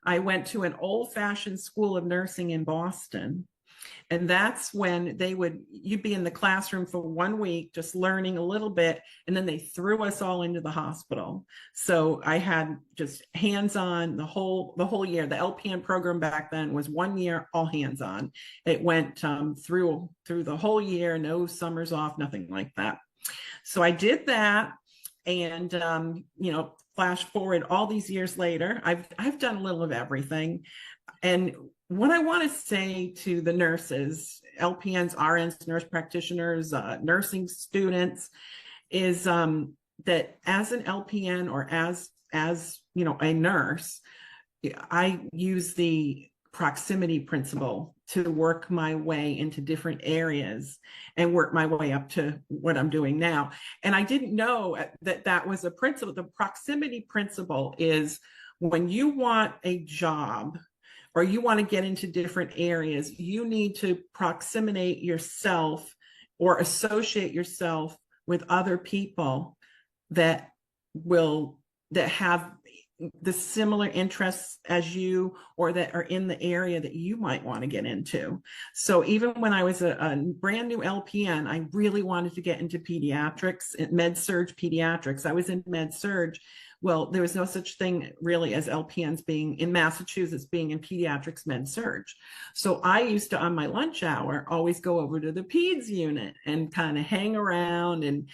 I went to an old-fashioned school of nursing in Boston. And that's when you'd be in the classroom for 1 week, just learning a little bit. And then they threw us all into the hospital. So I had just hands-on the whole year. The LPN program back then was 1 year, all hands-on. It went through the whole year, no summers off, nothing like that. So I did that. And, flash forward all these years later, I've done a little of everything. And what I want to say to the nurses, LPNs, RNs, nurse practitioners, nursing students, is that as an LPN or as a nurse, I use the proximity principle to work my way into different areas and work my way up to what I'm doing now. And I didn't know that was a principle. The proximity principle is when you want a job or you want to get into different areas, you need to proximate yourself or associate yourself with other people that have the similar interests as you, or that are in the area that you might want to get into. So even when I was a brand new LPN, I really wanted to get into pediatrics, med-surg pediatrics. I was in med-surg. Well, there was no such thing really as LPNs being in Massachusetts, being in pediatrics med-surg. So I used to, on my lunch hour, always go over to the peds unit and kind of hang around and,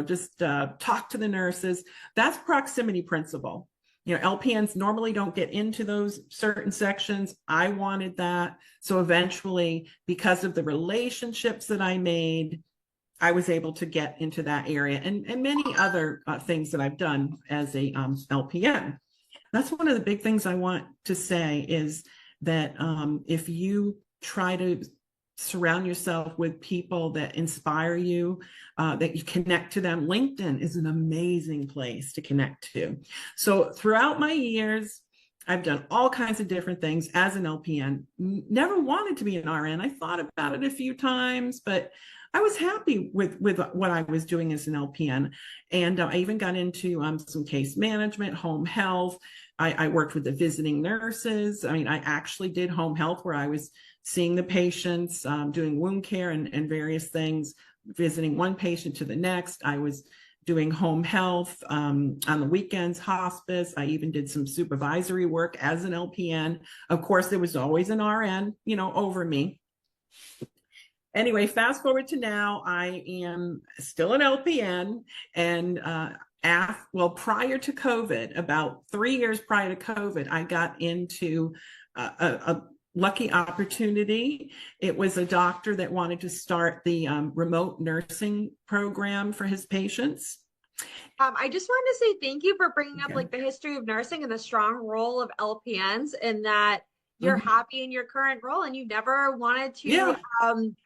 just talk to the nurses. That's proximity principle. LPNs normally don't get into those certain sections. I wanted that. So eventually, because of the relationships that I made, I was able to get into that area and many other things that I've done as a LPN. That's one of the big things I want to say is that if you try to surround yourself with people that inspire you, that you connect to them, LinkedIn is an amazing place to connect to. So throughout my years, I've done all kinds of different things as an LPN. Never wanted to be an RN. I thought about it a few times, but I was happy with what I was doing as an LPN. And I even got into some case management, home health. I worked with the visiting nurses. I mean, I actually did home health where I was seeing the patients, doing wound care and various things, visiting one patient to the next. I was doing home health on the weekends, hospice. I even did some supervisory work as an LPN. Of course, there was always an RN, over me. Anyway, fast forward to now, I am still an LPN, and prior to COVID, about 3 years prior to COVID, I got into a lucky opportunity. It was a doctor that wanted to start the remote nursing program for his patients. I just wanted to say thank you for bringing up like the history of nursing and the strong role of LPNs, and that you're happy in your current role and you never wanted to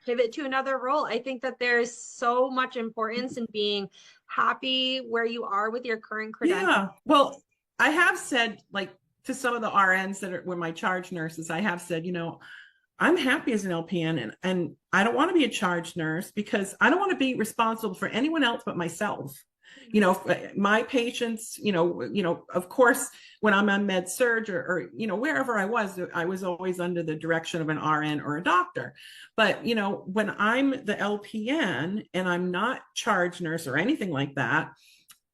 pivot to another role. I think that there's so much importance in being happy where you are with your current credentials. Yeah. Well, I have said, like, to some of the RNs that were my charge nurses, I have said, I'm happy as an LPN and I don't want to be a charge nurse because I don't want to be responsible for anyone else but myself. My patients, of course, when I'm on med surg or wherever I was always under the direction of an RN or a doctor. But, when I'm the LPN and I'm not charge nurse or anything like that,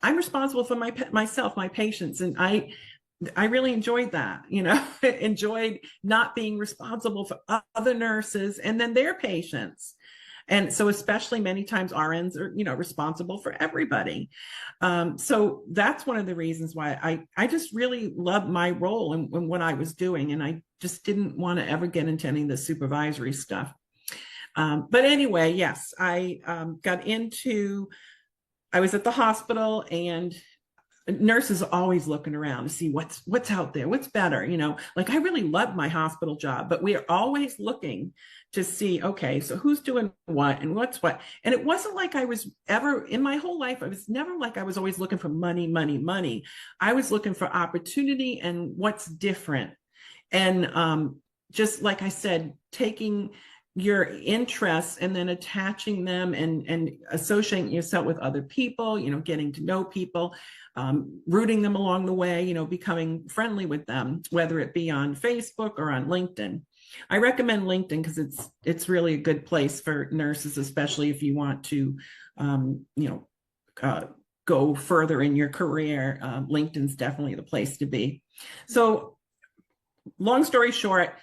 I'm responsible for myself, my patients. And I really enjoyed that, enjoyed not being responsible for other nurses and then their patients. And so especially many times RNs are, responsible for everybody. So that's one of the reasons why I just really loved my role in what I was doing. And I just didn't want to ever get into any of the supervisory stuff. But anyway, yes, I was at the hospital and nurses are always looking around to see what's out there, what's better, like I really love my hospital job, but we are always looking to see, okay, so who's doing what and what's what. And it wasn't like I was ever in my whole life, I was never like I was always looking for money, money, money. I was looking for opportunity and what's different. And just like I said, taking your interests and then attaching them and associating yourself with other people, getting to know people, rooting them along the way, becoming friendly with them, whether it be on Facebook or on LinkedIn. I recommend LinkedIn because it's really a good place for nurses, especially if you want to, go further in your career. LinkedIn's definitely the place to be. So long story short,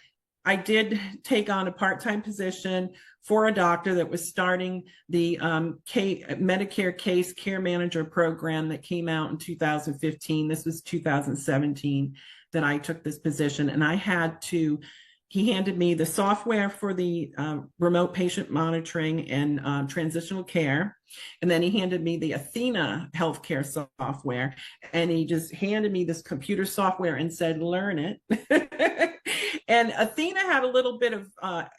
I did take on a part-time position for a doctor that was starting the Medicare Case Care Manager program that came out in 2015. This was 2017 that I took this position, and he handed me the software for the remote patient monitoring and transitional care. And then he handed me the Athena healthcare software, and he just handed me this computer software and said, learn it. And Athena had a little bit of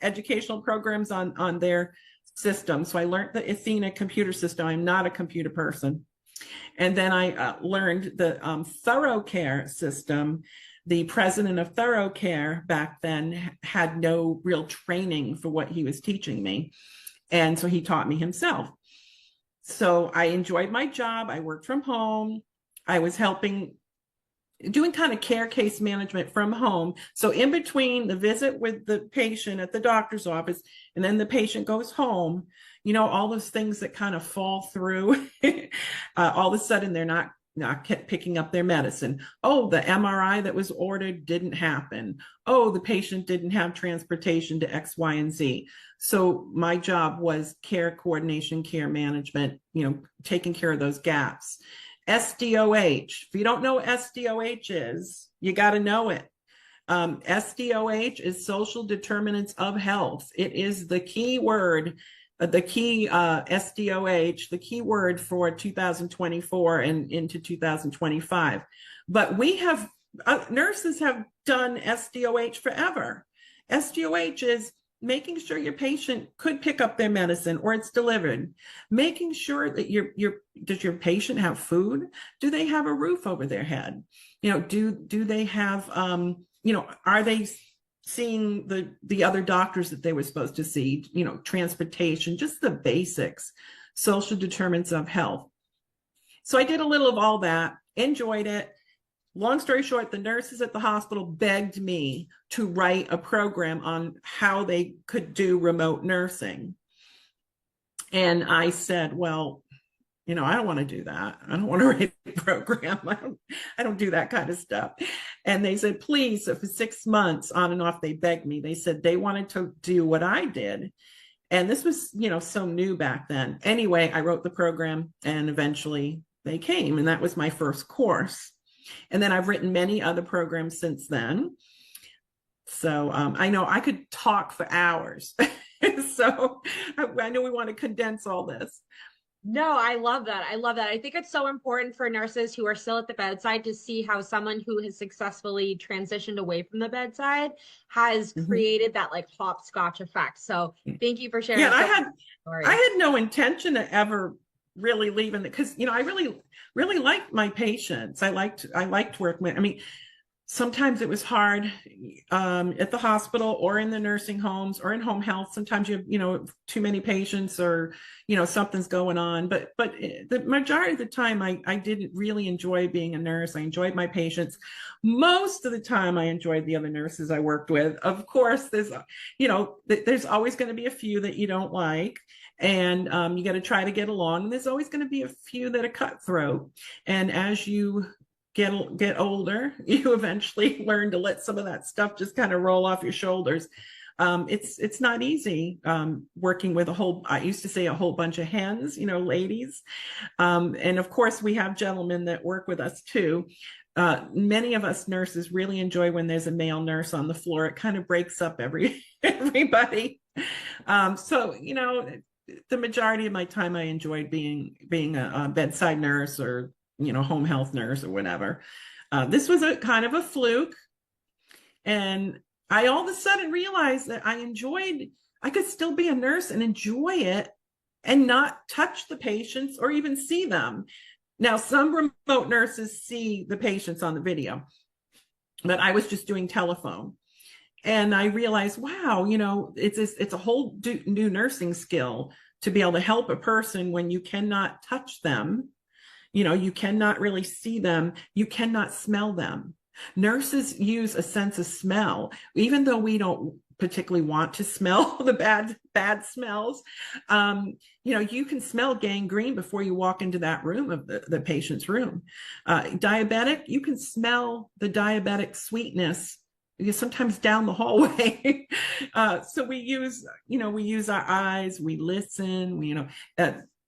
educational programs on their system. So I learned the Athena computer system. I'm not a computer person. And then I learned the Thorough Care system. The president of Thorough Care back then had no real training for what he was teaching me. And so he taught me himself. So I enjoyed my job. I worked from home. I was doing kind of care case management from home. So in between the visit with the patient at the doctor's office, and then the patient goes home, all those things that kind of fall through, all of a sudden they're not picking up their medicine. Oh, the MRI that was ordered didn't happen. Oh, the patient didn't have transportation to X, Y, and Z. So my job was care coordination, care management, taking care of those gaps. SDOH, if you don't know what SDOH is, you got to know it. SDOH is social determinants of health. It is the key word, SDOH, the key word for 2024 and into 2025. But nurses have done SDOH forever. SDOH is making sure your patient could pick up their medicine or it's delivered, making sure that does your patient have food? Do they have a roof over their head? Do they have, are they seeing the other doctors that they were supposed to see, transportation, just the basics, social determinants of health. So I did a little of all that, enjoyed it. Long story short, the nurses at the hospital begged me to write a program on how they could do remote nursing. And I said, well, I don't want to do that. I don't want to write a program. I don't do that kind of stuff. And they said, please. So for 6 months on and off, they begged me. They said they wanted to do what I did. And this was, so new back then. Anyway, I wrote the program and eventually they came. And that was my first course. And then I've written many other programs since then. So I know I could talk for hours. So I know we want to condense all this. No, I love that. I love that. I think it's so important for nurses who are still at the bedside to see how someone who has successfully transitioned away from the bedside has created that like hopscotch effect. So thank you for sharing. Yeah, I had no intention of ever really leaving it because I really liked my patients. I liked working with. Sometimes it was hard at the hospital or in the nursing homes or in home health. Sometimes you have too many patients or something's going on. But the majority of the time, I did really enjoy being a nurse. I enjoyed my patients. Most of the time, I enjoyed the other nurses I worked with. Of course, there's always going to be a few that you don't like. And you got to try to get along. And there's always going to be a few that are cutthroat. And as you get older, you eventually learn to let some of that stuff just kind of roll off your shoulders. It's not easy working with I used to say a whole bunch of hens, ladies. And of course, we have gentlemen that work with us too. Many of us nurses really enjoy when there's a male nurse on the floor. It kind of breaks up everybody. So, the majority of my time I enjoyed being a bedside nurse or home health nurse or whatever. This was a kind of a fluke. And I all of a sudden realized that I could still be a nurse and enjoy it and not touch the patients or even see them. Now, some remote nurses see the patients on the video, but I was just doing telephone. And I realized, wow, it's a whole new nursing skill to be able to help a person when you cannot touch them. You cannot really see them. You cannot smell them. Nurses use a sense of smell, even though we don't particularly want to smell the bad smells. You can smell gangrene before you walk into that room of the patient's room. Diabetic, you can smell the diabetic sweetness sometimes down the hallway. So we use our eyes, we listen,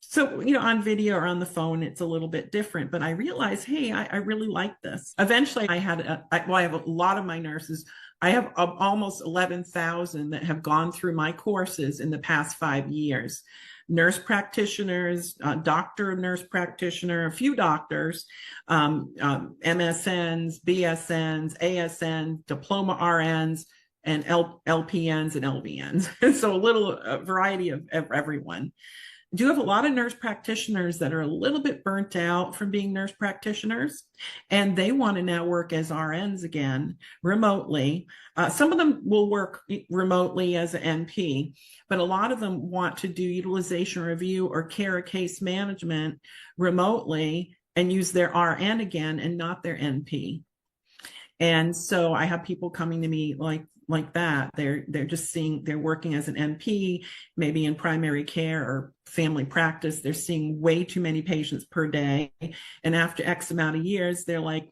so, on video or on the phone, it's a little bit different, but I realized, hey, I really like this. Eventually I have a lot of my nurses. I have almost 11,000 that have gone through my courses in the past 5 years. Nurse practitioners, doctor, nurse practitioner, a few doctors, MSNs, BSNs, ASNs, diploma RNs, and LPNs and LVNs. So a variety of everyone. Do have a lot of nurse practitioners that are a little bit burnt out from being nurse practitioners, and they want to now work as RNs again remotely. Some of them will work remotely as an NP, but a lot of them want to do utilization review or care case management remotely and use their RN again and not their NP. And so I have people coming to me like that. They're working as an NP, maybe in primary care or family practice. They're seeing way too many patients per day. And after X amount of years, they're like,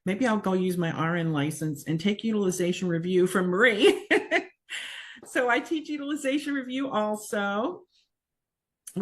maybe I'll go use my RN license and take utilization review from Marie. So I teach utilization review also.